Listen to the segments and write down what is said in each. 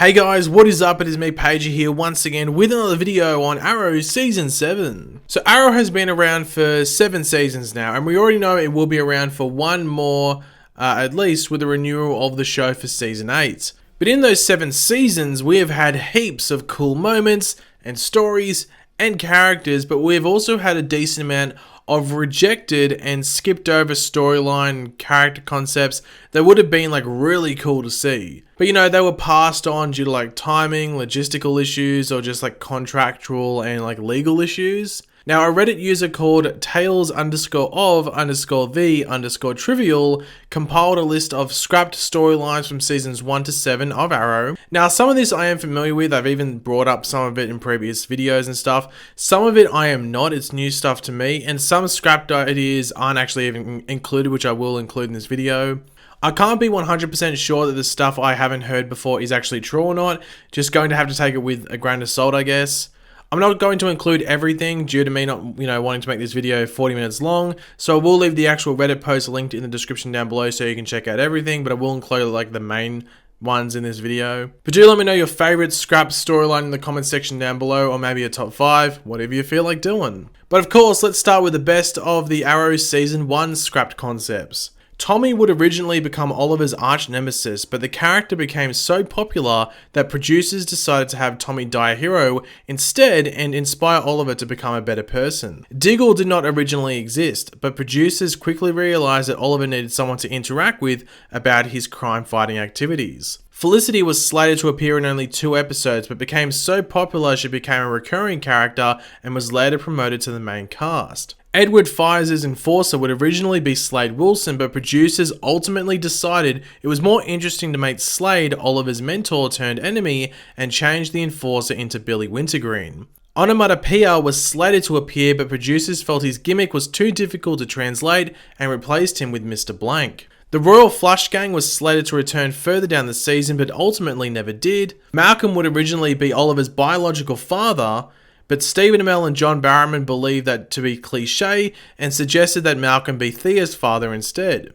Hey guys, what is up? It is me, Pager here, once again with another video on Arrow Season 7. So Arrow has been around for 7 seasons now, and we already know it will be around for one more, at least, with the renewal of the show for Season 8. But in those 7 seasons, we have had heaps of cool moments, and stories, and characters, but we've also had a decent amount of rejected and skipped over storyline character concepts that would have been like really cool to see. But you know, they were passed on due to like timing, logistical issues, or just like contractual and like legal issues. Now, a Reddit user called Tales_of_the_trivial compiled a list of scrapped storylines from seasons 1 to 7 of Arrow. Now, some of this I am familiar with. I've even brought up some of it in previous videos and stuff. Some of it I am not. It's new stuff to me. And some scrapped ideas aren't actually even included, which I will include in this video. I can't be 100% sure that the stuff I haven't heard before is actually true or not. Just going to have to take it with a grain of salt, I guess. I'm not going to include everything due to me not, wanting to make this video 40 minutes long. So I will leave the actual Reddit post linked in the description down below so you can check out everything, but I will include like the main ones in this video. But do let me know your favorite scrap storyline in the comment section down below, or maybe a top 5, whatever you feel like doing. But of course, let's start with the best of the Arrow Season 1 scrapped concepts. Tommy would originally become Oliver's arch nemesis, but the character became so popular that producers decided to have Tommy die a hero instead and inspire Oliver to become a better person. Diggle did not originally exist, but producers quickly realized that Oliver needed someone to interact with about his crime-fighting activities. Felicity was slated to appear in only 2 episodes, but became so popular she became a recurring character and was later promoted to the main cast. Edward Fires' enforcer would originally be Slade Wilson, but producers ultimately decided it was more interesting to make Slade Oliver's mentor turned enemy and change the enforcer into Billy Wintergreen. Onomatopoeia was slated to appear, but producers felt his gimmick was too difficult to translate and replaced him with Mr. Blank. The Royal Flush Gang was slated to return further down the season, but ultimately never did. Malcolm would originally be Oliver's biological father, but Stephen Amell and John Barrowman believed that to be cliche and suggested that Malcolm be Thea's father instead.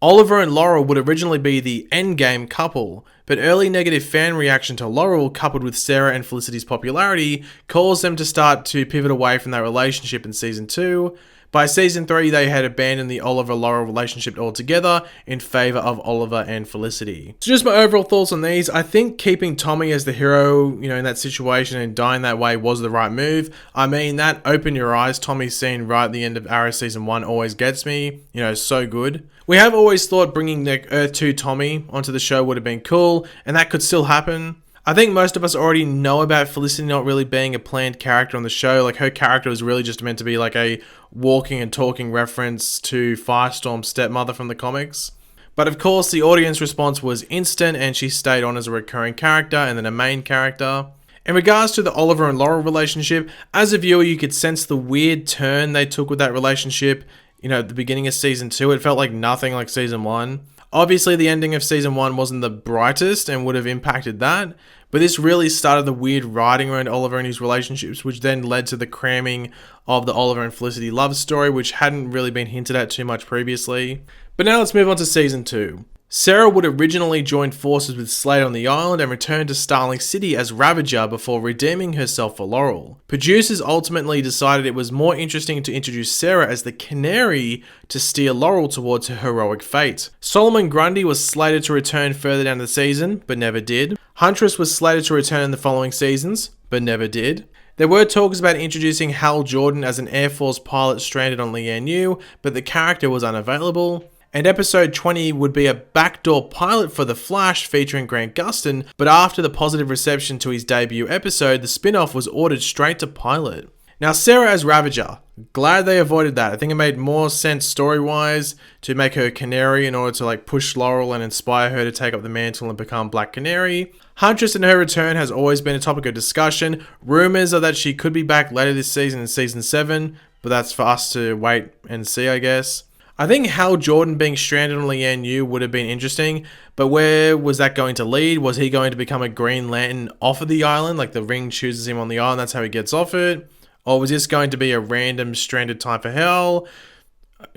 Oliver and Laurel would originally be the endgame couple, but early negative fan reaction to Laurel coupled with Sarah and Felicity's popularity caused them to start to pivot away from that relationship in season 2. By season 3, they had abandoned the Oliver-Laurel relationship altogether in favour of Oliver and Felicity. So just my overall thoughts on these. I think keeping Tommy as the hero, in that situation and dying that way was the right move. I mean, that open your eyes Tommy scene right at the end of Arrow Season 1 always gets me. So good. We have always thought bringing the Earth 2 Tommy onto the show would have been cool, and that could still happen. I think most of us already know about Felicity not really being a planned character on the show. Like, her character was really just meant to be like a walking and talking reference to Firestorm's stepmother from the comics. But of course, the audience response was instant and she stayed on as a recurring character and then a main character. In regards to the Oliver and Laurel relationship, as a viewer, you could sense the weird turn they took with that relationship. At the beginning of season 2, it felt like nothing like season 1. Obviously, the ending of season 1 wasn't the brightest and would have impacted that, but this really started the weird writing around Oliver and his relationships, which then led to the cramming of the Oliver and Felicity love story, which hadn't really been hinted at too much previously. But now let's move on to season 2. Sarah would originally join forces with Slade on the island and return to Starling City as Ravager before redeeming herself for Laurel. Producers ultimately decided it was more interesting to introduce Sarah as the Canary to steer Laurel towards her heroic fate. Solomon Grundy was slated to return further down the season, but never did. Huntress was slated to return in the following seasons, but never did. There were talks about introducing Hal Jordan as an Air Force pilot stranded on Lian, but the character was unavailable. And episode 20 would be a backdoor pilot for The Flash featuring Grant Gustin, but after the positive reception to his debut episode, the spin-off was ordered straight to pilot. Now, Sarah as Ravager. Glad they avoided that. I think it made more sense story-wise to make her Canary in order to push Laurel and inspire her to take up the mantle and become Black Canary. Huntress and her return has always been a topic of discussion. Rumors are that she could be back later this season in season 7, but that's for us to wait and see, I guess. I think Hal Jordan being stranded on Lian would have been interesting, but where was that going to lead? Was he going to become a Green Lantern off of the island, like the ring chooses him on the island, that's how he gets off it? Or was this going to be a random stranded time for Hell?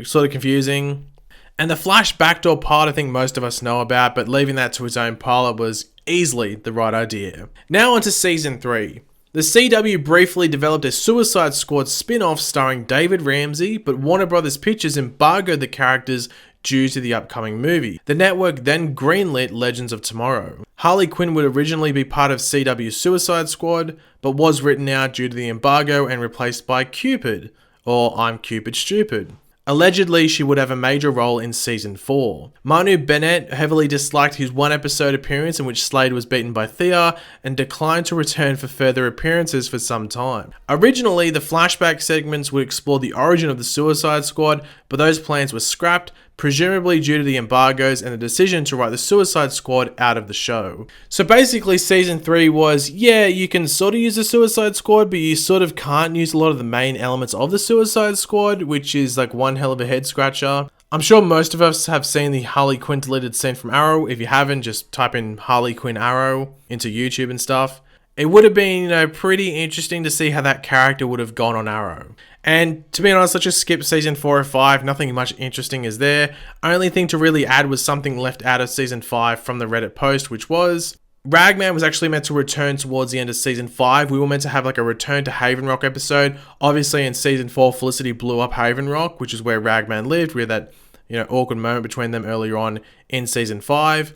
Sort of confusing. And the Flash backdoor pilot I think most of us know about, but leaving that to his own pilot was easily the right idea. Now on to Season 3. The CW briefly developed a Suicide Squad spin-off starring David Ramsey, but Warner Brothers Pictures embargoed the characters due to the upcoming movie. The network then greenlit Legends of Tomorrow. Harley Quinn would originally be part of CW's Suicide Squad, but was written out due to the embargo and replaced by Cupid, or I'm Cupid Stupid. Allegedly, she would have a major role in Season 4. Manu Bennett heavily disliked his one episode appearance in which Slade was beaten by Thea and declined to return for further appearances for some time. Originally, the flashback segments would explore the origin of the Suicide Squad, but those plans were scrapped, presumably due to the embargoes and the decision to write the Suicide Squad out of the show. So basically Season 3 was, yeah, you can sort of use the Suicide Squad, but you sort of can't use a lot of the main elements of the Suicide Squad, which is like one hell of a head scratcher. I'm sure most of us have seen the Harley Quinn deleted scene from Arrow. If you haven't, just type in Harley Quinn Arrow into YouTube and stuff. It would have been, pretty interesting to see how that character would have gone on Arrow. And to be honest, let's just skip Season 4 or 5, nothing much interesting is there. Only thing to really add was something left out of Season 5 from the Reddit post, which was Ragman was actually meant to return towards the end of Season 5. We were meant to have like a return to Haven Rock episode. Obviously in Season 4, Felicity blew up Haven Rock, which is where Ragman lived. We had that, awkward moment between them earlier on in Season 5.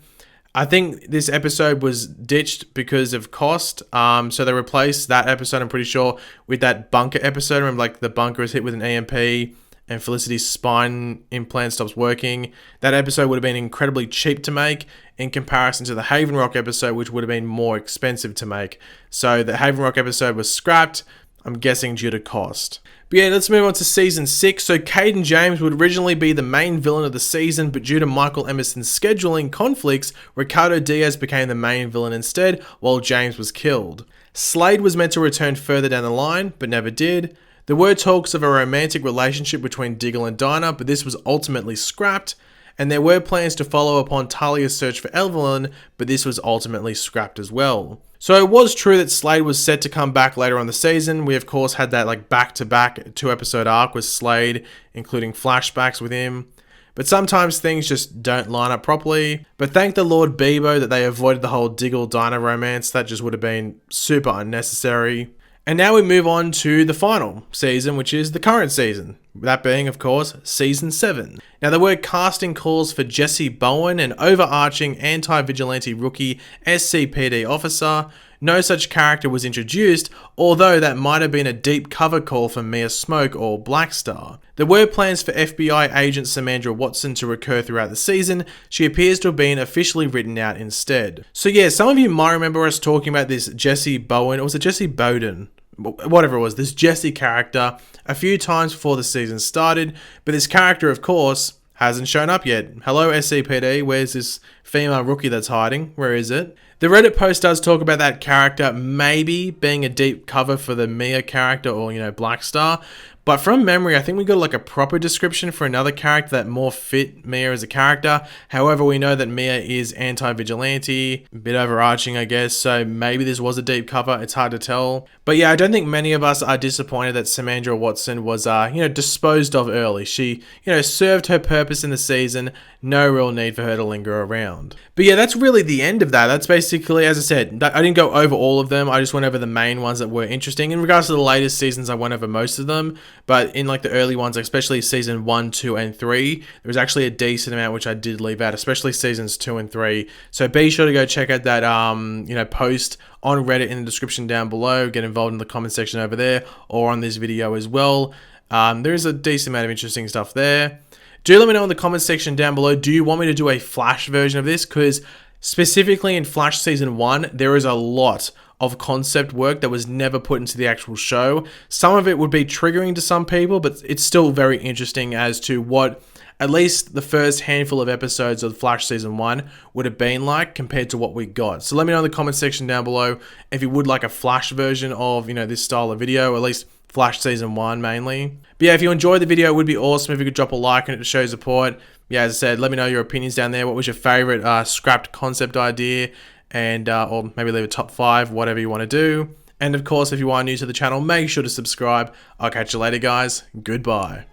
I think this episode was ditched because of cost. So they replaced that episode, I'm pretty sure, with that bunker episode. Remember, like, the bunker is hit with an EMP and Felicity's spine implant stops working. That episode would have been incredibly cheap to make in comparison to the Haven Rock episode, which would have been more expensive to make. So the Haven Rock episode was scrapped, I'm guessing due to cost. But yeah, let's move on to Season 6. So Caden James would originally be the main villain of the season, but due to Michael Emerson's scheduling conflicts, Ricardo Diaz became the main villain instead, while James was killed. Slade was meant to return further down the line, but never did. There were talks of a romantic relationship between Diggle and Dinah, but this was ultimately scrapped. And there were plans to follow upon Talia's search for Evelyn, but this was ultimately scrapped as well. So it was true that Slade was set to come back later on the season. We of course had that back-to-back 2-episode arc with Slade, including flashbacks with him. But sometimes things just don't line up properly. But thank the Lord Bebo that they avoided the whole Diggle-Dinah romance. That just would have been super unnecessary. And now we move on to the final season, which is the current season. That being, of course, Season 7. Now, there were casting calls for Jesse Bowen, an overarching anti-vigilante rookie SCPD officer. No such character was introduced, although that might have been a deep cover call for Mia Smoke or Blackstar. There were plans for FBI agent Samandra Watson to recur throughout the season. She appears to have been officially written out instead. So yeah, some of you might remember us talking about this Jesse Bowen, or was it Jesse Bowden? Whatever it was, this Jesse character a few times before the season started, but this character, of course, hasn't shown up yet. Hello, SCPD, where's this female rookie that's hiding? Where is it? The Reddit post does talk about that character maybe being a deep cover for the Mia character or, Blackstar. But from memory, I think we got a proper description for another character that more fit Mia as a character. However, we know that Mia is anti-vigilante, a bit overarching, I guess. So maybe this was a deep cover. It's hard to tell. But yeah, I don't think many of us are disappointed that Samandra Watson was, disposed of early. She, served her purpose in the season. No real need for her to linger around. But yeah, that's really the end of that. That's basically, as I said, I didn't go over all of them. I just went over the main ones that were interesting. In regards to the latest seasons, I went over most of them. But in the early ones, especially season 1, 2, and 3, there was actually a decent amount which I did leave out, especially seasons 2 and 3. So be sure to go check out that post on Reddit in the description down below. Get involved in the comment section over there or on this video as well. There is a decent amount of interesting stuff there. Do let me know in the comment section down below, do you want me to do a Flash version of this? Because specifically in Flash Season 1, there is a lot of concept work that was never put into the actual show. Some of it would be triggering to some people, but it's still very interesting as to what at least the first handful of episodes of Flash Season 1 would have been like compared to what we got. So let me know in the comment section down below if you would like a Flash version of, this style of video, or at least Flash Season 1 mainly. But yeah, if you enjoyed the video, it would be awesome if you could drop a like on it to show support. Yeah, as I said, let me know your opinions down there. What was your favorite scrapped concept idea? And or maybe leave a top 5, whatever you want to do. And of course, if you are new to the channel, make sure to subscribe. I'll catch you later, guys. Goodbye.